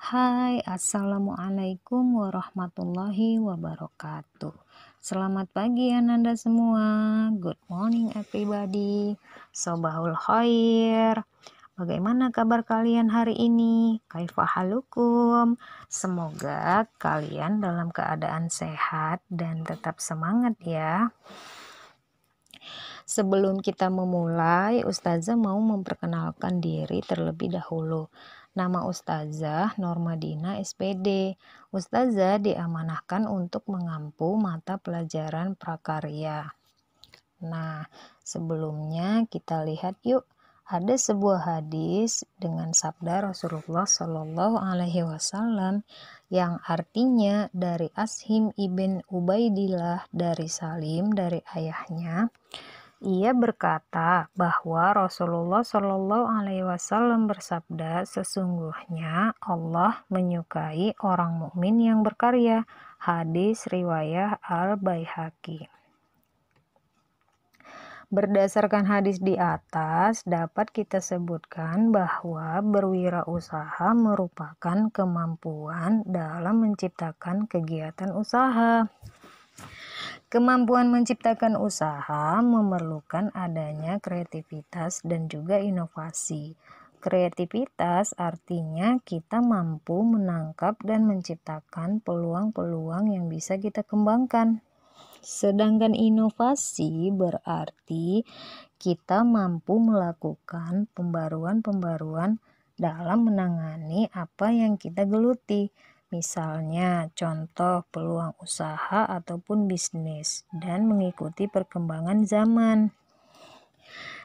Hai, Assalamualaikum warahmatullahi wabarakatuh. Selamat pagi Ananda semua. Good morning everybody. Sobahul khair. Bagaimana kabar kalian hari ini? Kaifa halukum? Semoga kalian dalam keadaan sehat dan tetap semangat ya. Sebelum kita memulai, Ustazah mau memperkenalkan diri terlebih dahulu. Nama Ustazah Normadina SPD. Ustazah diamanahkan untuk mengampu mata pelajaran prakarya. Nah, sebelumnya kita lihat yuk. Ada sebuah hadis dengan sabda Rasulullah Shallallahu Alaihi Wasallam yang artinya dari Ashim ibn Ubaidillah dari Salim dari ayahnya. Ia berkata bahwa Rasulullah Shallallahu Alaihi Wasallam bersabda, sesungguhnya Allah menyukai orang mukmin yang berkarya. Hadis riwayat Al-Baihaqi. Berdasarkan hadis di atas, dapat kita sebutkan bahwa berwirausaha merupakan kemampuan dalam menciptakan kegiatan usaha. Kemampuan menciptakan usaha memerlukan adanya kreativitas dan juga inovasi. Kreativitas artinya kita mampu menangkap dan menciptakan peluang-peluang yang bisa kita kembangkan. Sedangkan inovasi berarti kita mampu melakukan pembaruan-pembaruan dalam menangani apa yang kita geluti. Misalnya, contoh peluang usaha ataupun bisnis dan mengikuti perkembangan zaman.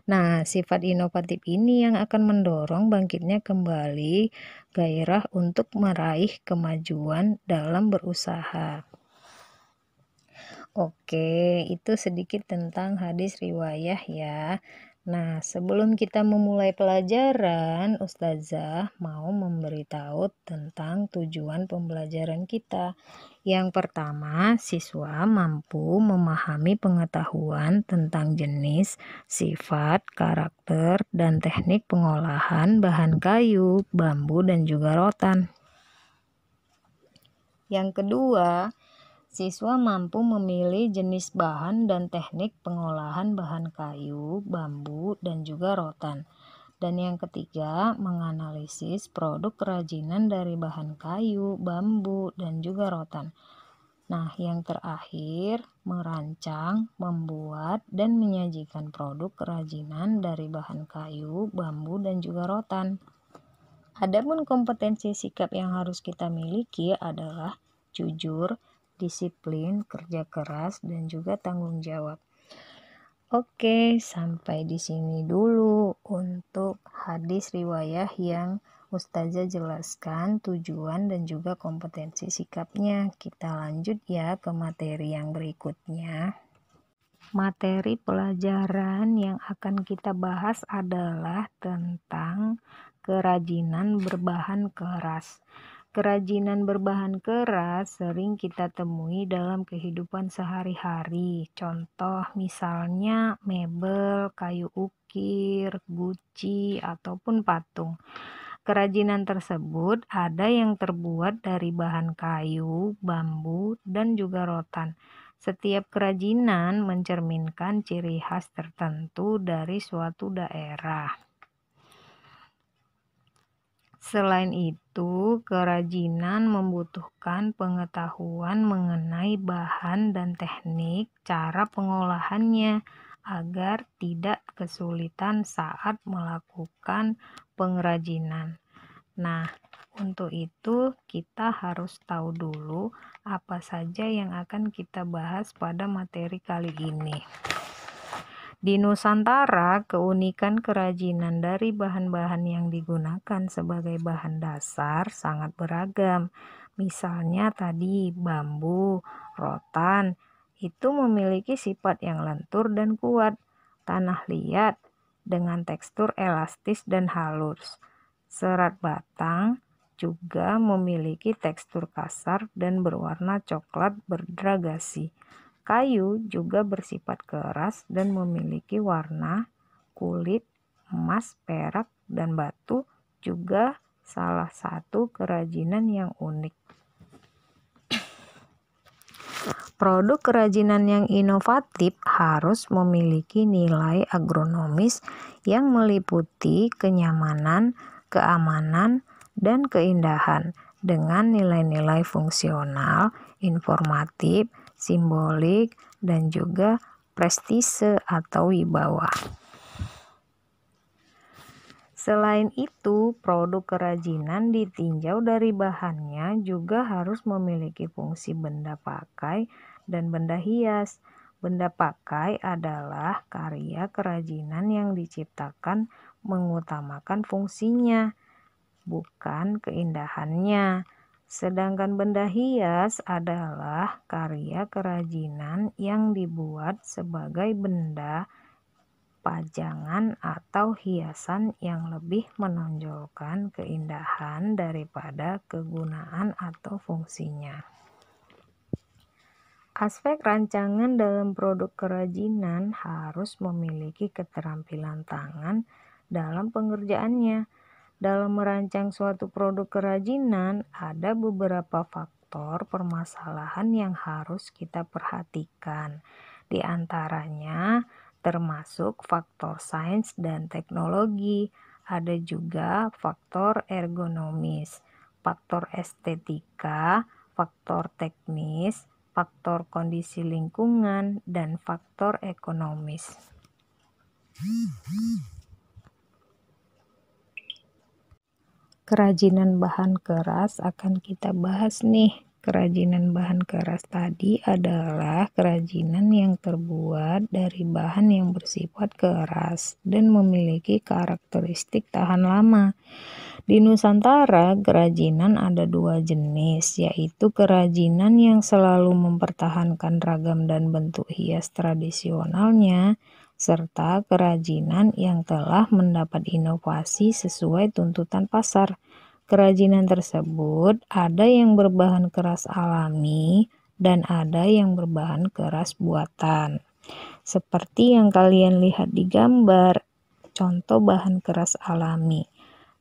Nah, sifat inovatif ini yang akan mendorong bangkitnya kembali gairah untuk meraih kemajuan dalam berusaha. Oke, itu sedikit tentang hadis riwayah ya. Nah, sebelum kita memulai pelajaran, Ustazah mau memberitahu tentang tujuan pembelajaran kita. Yang pertama, siswa mampu memahami pengetahuan tentang jenis, sifat, karakter, dan teknik pengolahan bahan kayu, bambu, dan juga rotan. Yang kedua, siswa mampu memilih jenis bahan dan teknik pengolahan bahan kayu, bambu, dan juga rotan. Dan yang ketiga, menganalisis produk kerajinan dari bahan kayu, bambu, dan juga rotan. Nah, yang terakhir, merancang, membuat, dan menyajikan produk kerajinan dari bahan kayu, bambu, dan juga rotan. Adapun kompetensi sikap yang harus kita miliki adalah jujur, disiplin, kerja keras, dan juga tanggung jawab. Oke, sampai di sini dulu untuk hadis riwayah yang Ustazah jelaskan tujuan dan juga kompetensi sikapnya. Kita lanjut ya ke materi yang berikutnya. Materi pelajaran yang akan kita bahas adalah tentang kerajinan berbahan keras. Kerajinan berbahan keras sering kita temui dalam kehidupan sehari-hari. Contoh misalnya mebel, kayu ukir, guci, ataupun patung. Kerajinan tersebut ada yang terbuat dari bahan kayu, bambu, dan juga rotan. Setiap kerajinan mencerminkan ciri khas tertentu dari suatu daerah. Selain itu, kerajinan membutuhkan pengetahuan mengenai bahan dan teknik cara pengolahannya agar tidak kesulitan saat melakukan pengrajinan. Nah, untuk itu kita harus tahu dulu apa saja yang akan kita bahas pada materi kali ini. Di Nusantara, keunikan kerajinan dari bahan-bahan yang digunakan sebagai bahan dasar sangat beragam. Misalnya tadi bambu, rotan, itu memiliki sifat yang lentur dan kuat. Tanah liat dengan tekstur elastis dan halus. Serat batang juga memiliki tekstur kasar dan berwarna coklat berdragasi. Kayu juga bersifat keras dan memiliki warna kulit, emas, perak, dan batu juga salah satu kerajinan yang unik. Produk kerajinan yang inovatif harus memiliki nilai agronomis yang meliputi kenyamanan, keamanan, dan keindahan dengan nilai-nilai fungsional, informatif, simbolik, dan juga prestise atau wibawa. Selain itu, produk kerajinan ditinjau dari bahannya juga harus memiliki fungsi benda pakai dan benda hias. Benda pakai adalah karya kerajinan yang diciptakan mengutamakan fungsinya, bukan keindahannya. Sedangkan benda hias adalah karya kerajinan yang dibuat sebagai benda pajangan atau hiasan yang lebih menonjolkan keindahan daripada kegunaan atau fungsinya. Aspek rancangan dalam produk kerajinan harus memiliki keterampilan tangan dalam pengerjaannya. Dalam merancang suatu produk kerajinan, ada beberapa faktor permasalahan yang harus kita perhatikan. Di antaranya, termasuk faktor sains dan teknologi, ada juga faktor ergonomis, faktor estetika, faktor teknis, faktor kondisi lingkungan, dan faktor ekonomis. Kerajinan bahan keras akan kita bahas nih. Kerajinan bahan keras tadi adalah kerajinan yang terbuat dari bahan yang bersifat keras dan memiliki karakteristik tahan lama. Di Nusantara, kerajinan ada dua jenis, yaitu kerajinan yang selalu mempertahankan ragam dan bentuk hias tradisionalnya, serta kerajinan yang telah mendapat inovasi sesuai tuntutan pasar. Kerajinan tersebut ada yang berbahan keras alami dan ada yang berbahan keras buatan. Seperti yang kalian lihat di gambar, contoh bahan keras alami.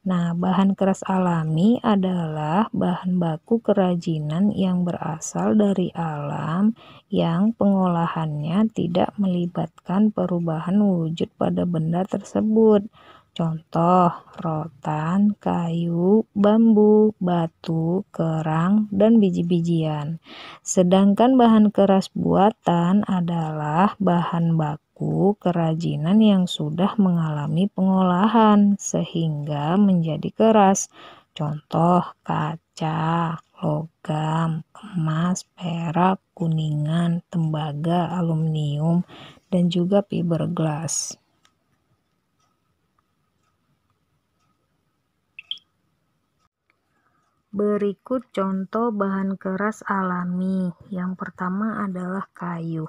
Nah, bahan keras alami adalah bahan baku kerajinan yang berasal dari alam yang pengolahannya tidak melibatkan perubahan wujud pada benda tersebut. Contoh, rotan, kayu, bambu, batu, kerang, dan biji-bijian. Sedangkan bahan keras buatan adalah bahan baku kerajinan yang sudah mengalami pengolahan sehingga menjadi keras. Contoh, kaca, logam, emas, perak, kuningan, tembaga, aluminium, dan juga fiberglass. Berikut contoh bahan keras alami. Yang pertama adalah kayu.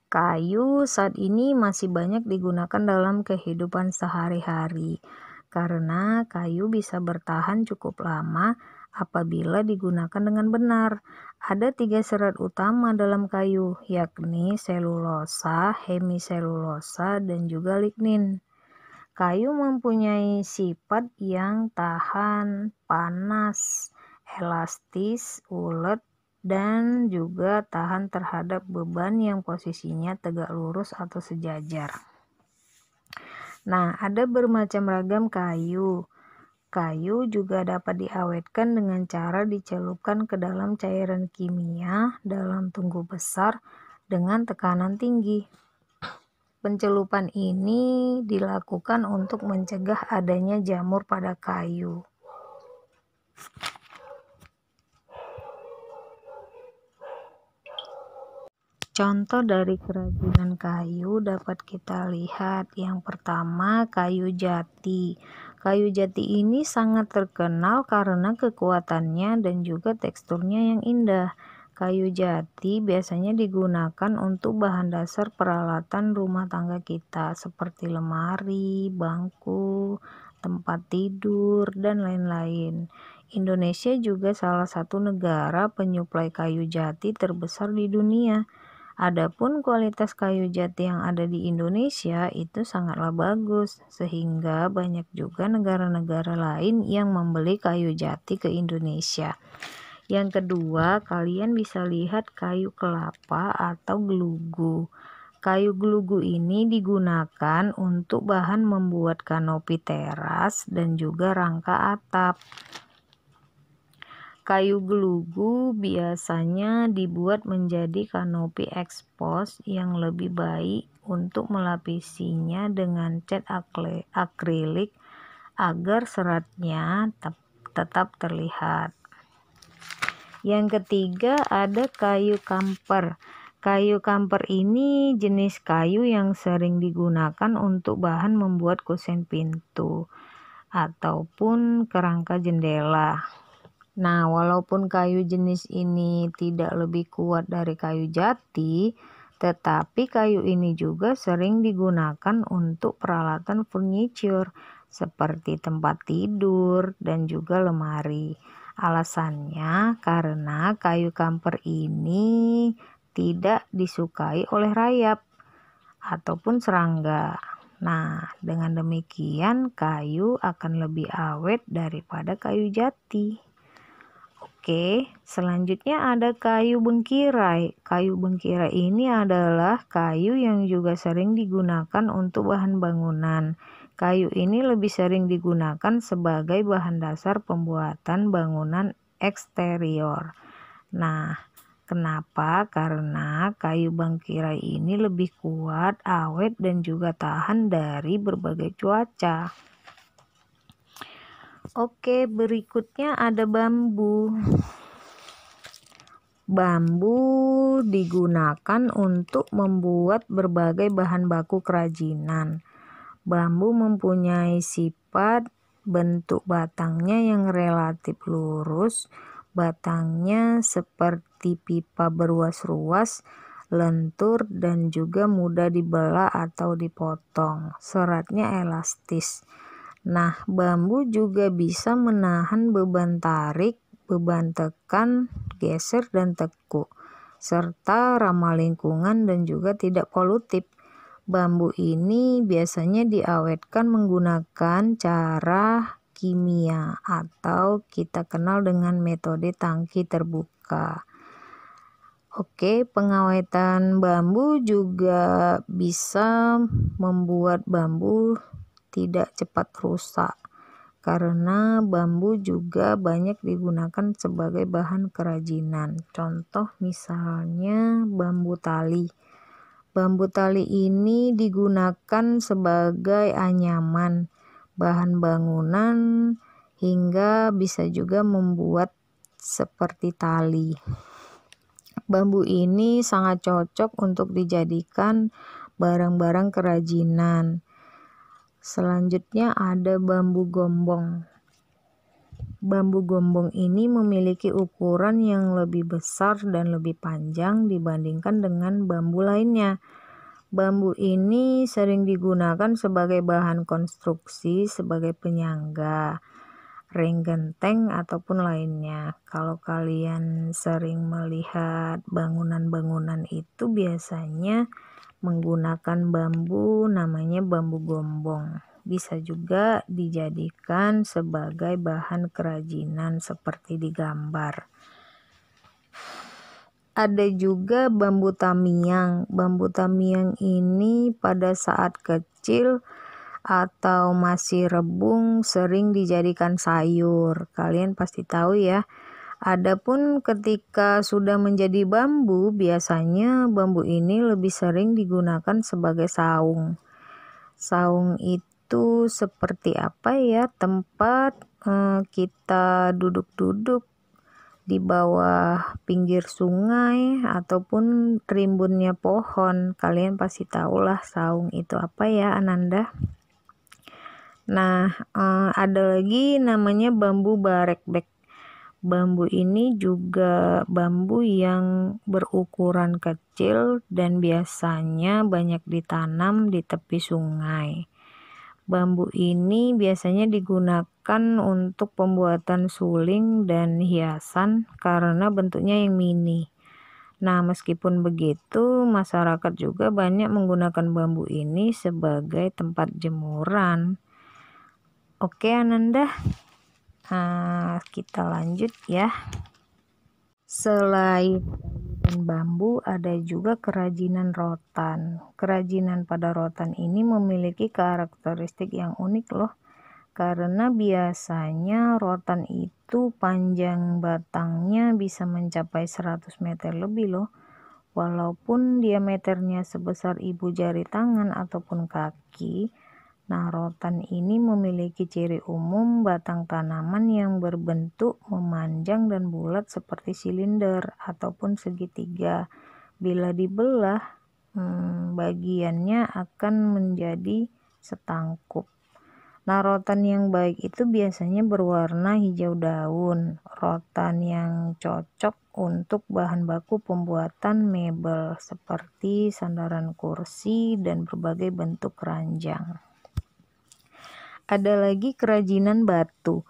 Kayu saat ini masih banyak digunakan dalam kehidupan sehari-hari karena kayu bisa bertahan cukup lama apabila digunakan dengan benar. Ada 3 serat utama dalam kayu, yakni selulosa, hemiselulosa, dan juga lignin. Kayu mempunyai sifat yang tahan panas, elastis, ulet, dan juga tahan terhadap beban yang posisinya tegak lurus atau sejajar. Nah, ada bermacam ragam kayu. Kayu juga dapat diawetkan dengan cara dicelupkan ke dalam cairan kimia dalam tungku besar dengan tekanan tinggi. Pencelupan ini dilakukan untuk mencegah adanya jamur pada kayu. Contoh dari kerajinan kayu dapat kita lihat. Yang pertama, kayu jati. Kayu jati ini sangat terkenal karena kekuatannya dan juga teksturnya yang indah. Kayu jati biasanya digunakan untuk bahan dasar peralatan rumah tangga kita seperti lemari, bangku, tempat tidur, dan lain-lain. Indonesia juga salah satu negara penyuplai kayu jati terbesar di dunia. Adapun kualitas kayu jati yang ada di Indonesia itu sangatlah bagus, sehingga banyak juga negara-negara lain yang membeli kayu jati ke Indonesia. Yang kedua, kalian bisa lihat kayu kelapa atau gelugu. Kayu gelugu ini digunakan untuk bahan membuat kanopi teras dan juga rangka atap. Kayu gelugu biasanya dibuat menjadi kanopi ekspos yang lebih baik untuk melapisinya dengan cat akrilik agar seratnya tetap terlihat. Yang ketiga ada kayu kamper. Kayu kamper ini jenis kayu yang sering digunakan untuk bahan membuat kusen pintu ataupun kerangka jendela. Nah, walaupun kayu jenis ini tidak lebih kuat dari kayu jati, tetapi kayu ini juga sering digunakan untuk peralatan furniture seperti tempat tidur dan juga lemari. Alasannya karena kayu kamper ini tidak disukai oleh rayap ataupun serangga. Nah, dengan demikian kayu akan lebih awet daripada kayu jati. Oke, selanjutnya ada kayu bengkirai. Kayu bengkirai ini adalah kayu yang juga sering digunakan untuk bahan bangunan. Kayu ini lebih sering digunakan sebagai bahan dasar pembuatan bangunan eksterior. Nah, kenapa? Karena kayu bengkirai ini lebih kuat, awet, dan juga tahan dari berbagai cuaca. Oke, berikutnya ada bambu. Bambu digunakan untuk membuat berbagai bahan baku kerajinan. Bambu mempunyai sifat bentuk batangnya yang relatif lurus. Batangnya seperti pipa beruas-ruas, lentur, dan juga mudah dibelah atau dipotong. Seratnya elastis. Nah, bambu juga bisa menahan beban tarik, beban tekan, geser, dan tekuk, serta ramah lingkungan dan juga tidak polutif. Bambu ini biasanya diawetkan menggunakan cara kimia atau kita kenal dengan metode tangki terbuka. Oke, pengawetan bambu juga bisa membuat bambu tidak cepat rusak karena bambu juga banyak digunakan sebagai bahan kerajinan. Contoh misalnya bambu tali. Bambu tali ini digunakan sebagai anyaman, bahan bangunan, hingga bisa juga membuat seperti tali. Bambu ini sangat cocok untuk dijadikan barang-barang kerajinan. Selanjutnya ada bambu gombong. Bambu gombong ini memiliki ukuran yang lebih besar dan lebih panjang dibandingkan dengan bambu lainnya. Bambu ini sering digunakan sebagai bahan konstruksi, sebagai penyangga, ring genteng, ataupun lainnya. Kalau kalian sering melihat bangunan-bangunan itu biasanya menggunakan bambu, namanya bambu gombong. Bisa juga dijadikan sebagai bahan kerajinan seperti di gambar. Ada juga bambu tamiang. Bambu tamiang ini pada saat kecil atau masih rebung sering dijadikan sayur. Kalian pasti tahu ya. Adapun ketika sudah menjadi bambu, biasanya bambu ini lebih sering digunakan sebagai saung. Saung itu seperti apa ya? Tempat kita duduk-duduk di bawah pinggir sungai ataupun rimbunnya pohon. Kalian pasti tahulah saung itu apa ya, Ananda? Nah, ada lagi namanya bambu barekbek. Bambu ini juga bambu yang berukuran kecil dan biasanya banyak ditanam di tepi sungai. Bambu ini biasanya digunakan untuk pembuatan suling dan hiasan karena bentuknya yang mini. Nah, meskipun begitu, masyarakat juga banyak menggunakan bambu ini sebagai tempat jemuran. Oke, Ananda, kita lanjut ya. Selain kerajinan bambu, ada juga kerajinan rotan. Kerajinan pada rotan ini memiliki karakteristik yang unik loh, karena biasanya rotan itu panjang batangnya bisa mencapai 100 meter lebih loh. Walaupun diameternya sebesar ibu jari tangan ataupun kaki, nah rotan ini memiliki ciri umum batang tanaman yang berbentuk memanjang dan bulat seperti silinder ataupun segitiga. Bila dibelah, bagiannya akan menjadi setangkup. Nah, rotan yang baik itu biasanya berwarna hijau daun. Rotan yang cocok untuk bahan baku pembuatan mebel seperti sandaran kursi dan berbagai bentuk keranjang. Ada lagi kerajinan batu.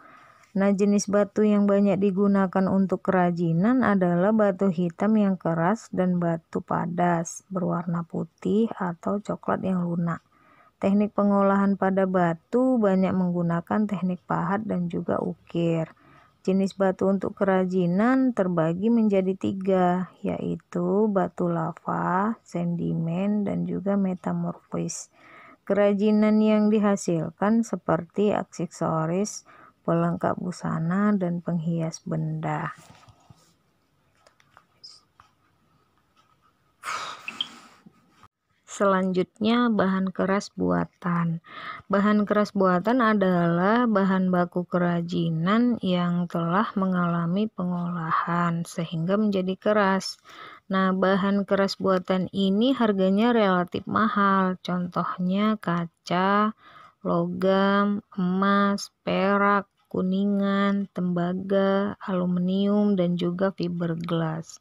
Nah, jenis batu yang banyak digunakan untuk kerajinan adalah batu hitam yang keras dan batu padas berwarna putih atau coklat yang lunak. Teknik pengolahan pada batu banyak menggunakan teknik pahat dan juga ukir. Jenis batu untuk kerajinan terbagi menjadi 3, yaitu batu lava, sedimen, dan juga metamorfis. Kerajinan yang dihasilkan seperti aksesoris, pelengkap busana, dan penghias benda. Selanjutnya, bahan keras buatan. Bahan keras buatan adalah bahan baku kerajinan yang telah mengalami pengolahan sehingga menjadi keras. Nah, bahan keras buatan ini harganya relatif mahal. Contohnya kaca, logam, emas, perak, kuningan, tembaga, aluminium, dan juga fiberglass.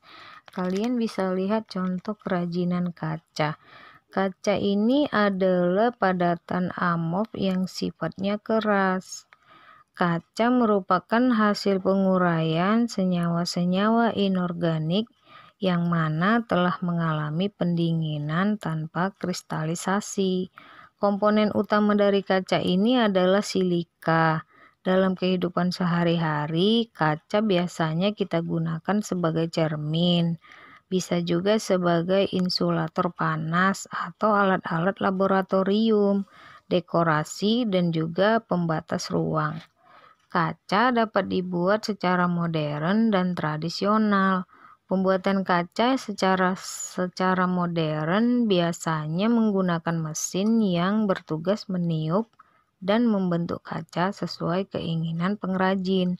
Kalian bisa lihat contoh kerajinan kaca. Kaca ini adalah padatan amorf yang sifatnya keras. Kaca merupakan hasil penguraian senyawa-senyawa inorganik yang mana telah mengalami pendinginan tanpa kristalisasi. Komponen utama dari kaca ini adalah silika. Dalam kehidupan sehari-hari, kaca biasanya kita gunakan sebagai cermin. Bisa juga sebagai insulator panas atau alat-alat laboratorium, dekorasi, dan juga pembatas ruang. Kaca dapat dibuat secara modern dan tradisional. Pembuatan kaca secara modern biasanya menggunakan mesin yang bertugas meniup dan membentuk kaca sesuai keinginan pengrajin.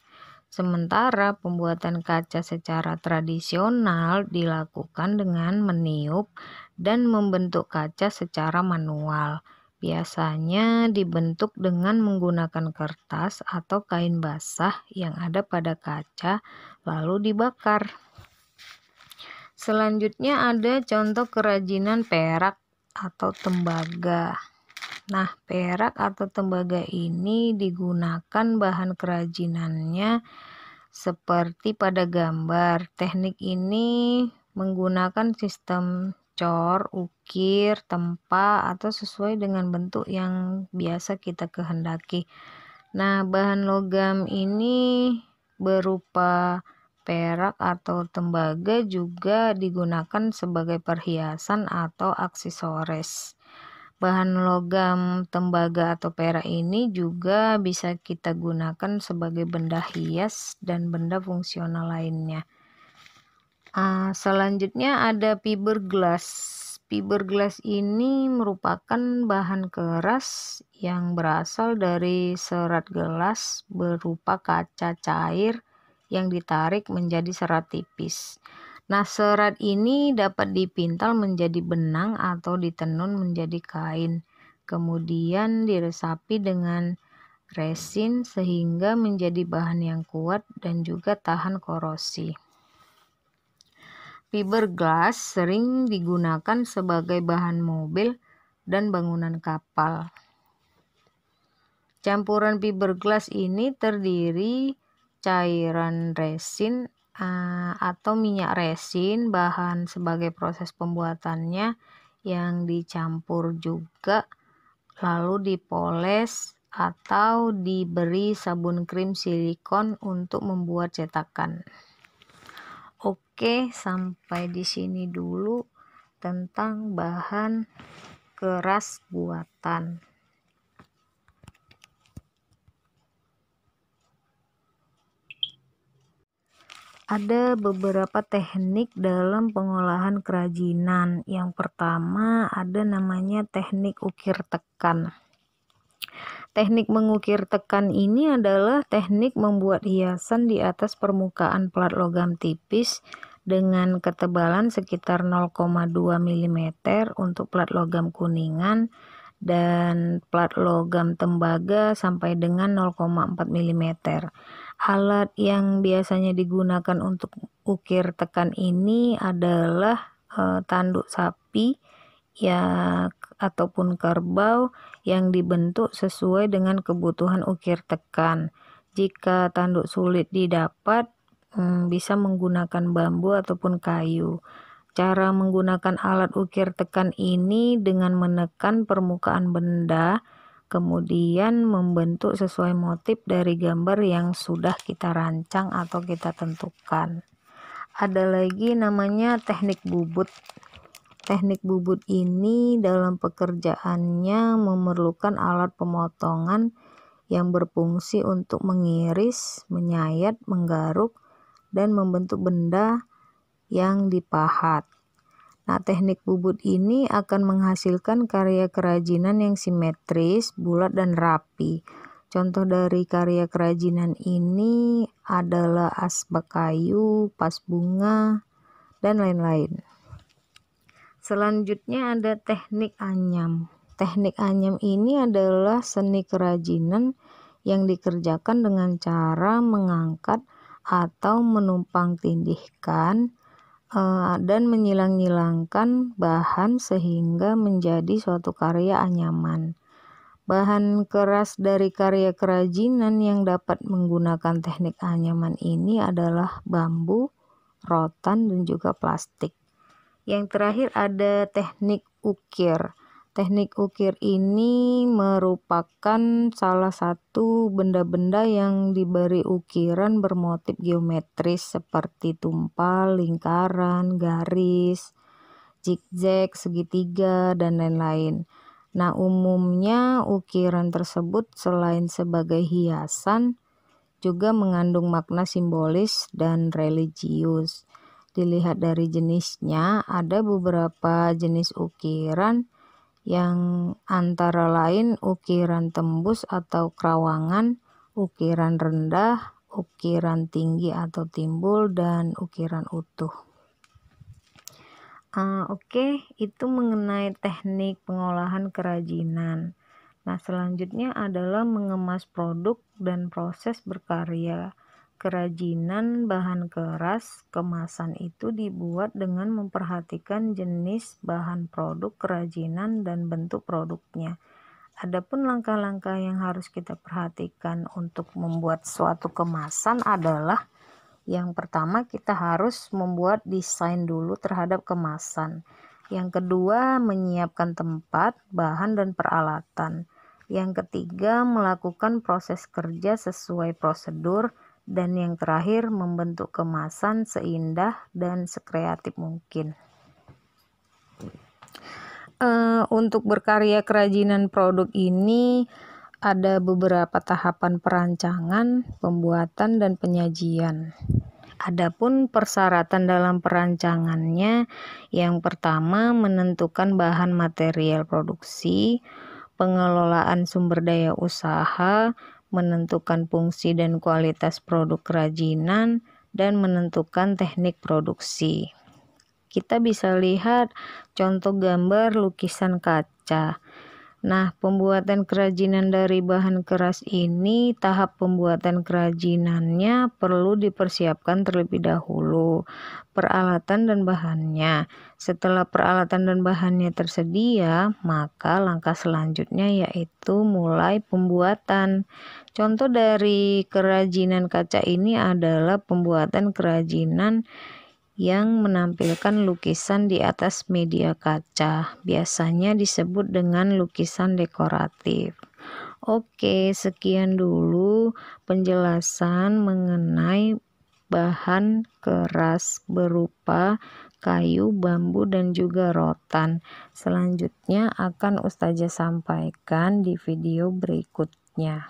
Sementara pembuatan kaca secara tradisional dilakukan dengan meniup dan membentuk kaca secara manual. Biasanya dibentuk dengan menggunakan kertas atau kain basah yang ada pada kaca lalu dibakar. Selanjutnya ada contoh kerajinan perak atau tembaga. Nah, perak atau tembaga ini digunakan bahan kerajinannya seperti pada gambar. Teknik ini menggunakan sistem cor, ukir, tempa, atau sesuai dengan bentuk yang biasa kita kehendaki. Nah, bahan logam ini berupa perak atau tembaga juga digunakan sebagai perhiasan atau aksesoris. Bahan logam, tembaga, atau perak ini juga bisa kita gunakan sebagai benda hias dan benda fungsional lainnya. Selanjutnya ada fiberglass. Fiberglass ini merupakan bahan keras yang berasal dari serat gelas berupa kaca cair yang ditarik menjadi serat tipis. Nah, serat ini dapat dipintal menjadi benang atau ditenun menjadi kain, kemudian diresapi dengan resin sehingga menjadi bahan yang kuat dan juga tahan korosi. Fiberglass sering digunakan sebagai bahan mobil dan bangunan kapal. Campuran fiberglass ini terdiri cairan resin atau minyak resin, bahan sebagai proses pembuatannya yang dicampur juga lalu dipoles atau diberi sabun krim silikon untuk membuat cetakan. Oke, sampai di sini dulu tentang bahan keras buatan. Ada beberapa teknik dalam pengolahan kerajinan. Yang pertama ada namanya teknik ukir tekan. Teknik mengukir tekan ini adalah teknik membuat hiasan di atas permukaan plat logam tipis dengan ketebalan sekitar 0,2 mm untuk plat logam kuningan dan plat logam tembaga sampai dengan 0,4 mm. Alat yang biasanya digunakan untuk ukir tekan ini adalah tanduk sapi ya ataupun kerbau yang dibentuk sesuai dengan kebutuhan ukir tekan. Jika tanduk sulit didapat, bisa menggunakan bambu ataupun kayu. Cara menggunakan alat ukir tekan ini dengan menekan permukaan benda, kemudian membentuk sesuai motif dari gambar yang sudah kita rancang atau kita tentukan. Ada lagi namanya teknik bubut. Teknik bubut ini dalam pekerjaannya memerlukan alat pemotongan yang berfungsi untuk mengiris, menyayat, menggaruk, dan membentuk benda yang dipahat. Nah, teknik bubut ini akan menghasilkan karya kerajinan yang simetris, bulat, dan rapi. Contoh dari karya kerajinan ini adalah asbak kayu, vas bunga, dan lain-lain. Selanjutnya ada teknik anyam. Teknik anyam ini adalah seni kerajinan yang dikerjakan dengan cara mengangkat atau menumpang tindihkan dan menyilang-nyilangkan bahan sehingga menjadi suatu karya anyaman. Bahan keras dari karya kerajinan yang dapat menggunakan teknik anyaman ini adalah bambu, rotan, dan juga plastik. Yang terakhir ada teknik ukir. Teknik ukir ini merupakan salah satu benda-benda yang diberi ukiran bermotif geometris seperti tumpal, lingkaran, garis, zigzag, segitiga, dan lain-lain. Nah, umumnya ukiran tersebut selain sebagai hiasan juga mengandung makna simbolis dan religius. Dilihat dari jenisnya, ada beberapa jenis ukiran yang antara lain ukiran tembus atau kerawangan, ukiran rendah, ukiran tinggi atau timbul, dan ukiran utuh. Oke, itu mengenai teknik pengolahan kerajinan. Nah, selanjutnya adalah mengemas produk dan proses berkarya. Kerajinan bahan keras kemasan itu dibuat dengan memperhatikan jenis bahan produk kerajinan dan bentuk produknya. Adapun langkah-langkah yang harus kita perhatikan untuk membuat suatu kemasan adalah yang pertama kita harus membuat desain dulu terhadap kemasan. Yang kedua menyiapkan tempat, bahan, dan peralatan. Yang ketiga melakukan proses kerja sesuai prosedur. Dan yang terakhir membentuk kemasan seindah dan sekreatif mungkin. Untuk berkarya kerajinan produk ini ada beberapa tahapan perancangan, pembuatan, dan penyajian. Adapun persyaratan dalam perancangannya, yang pertama menentukan bahan material produksi, pengelolaan sumber daya usaha, menentukan fungsi dan kualitas produk kerajinan, dan menentukan teknik produksi. Kita bisa lihat contoh gambar lukisan kaca. Nah, pembuatan kerajinan dari bahan keras ini, tahap pembuatan kerajinannya perlu dipersiapkan terlebih dahulu. Peralatan dan bahannya. Setelah peralatan dan bahannya tersedia, maka langkah selanjutnya yaitu mulai pembuatan. Contoh dari kerajinan kaca ini adalah pembuatan kerajinan yang menampilkan lukisan di atas media kaca, biasanya disebut dengan lukisan dekoratif. Oke, sekian dulu penjelasan mengenai bahan keras berupa kayu, bambu, dan juga rotan. Selanjutnya akan Ustazah sampaikan di video berikutnya.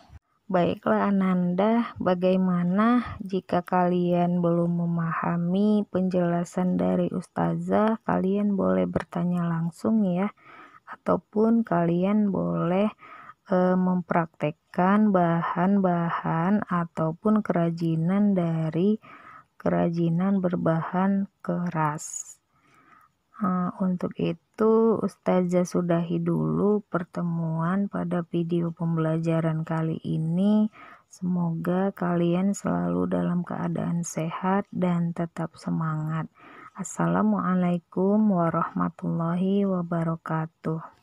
Baiklah Ananda, bagaimana jika kalian belum memahami penjelasan dari Ustazah, kalian boleh bertanya langsung ya, ataupun kalian boleh mempraktekkan bahan-bahan ataupun kerajinan dari kerajinan berbahan keras. Untuk itu Ustazah sudahi dulu pertemuan pada video pembelajaran kali ini. Semoga kalian selalu dalam keadaan sehat dan tetap semangat. Assalamualaikum warahmatullahi wabarakatuh.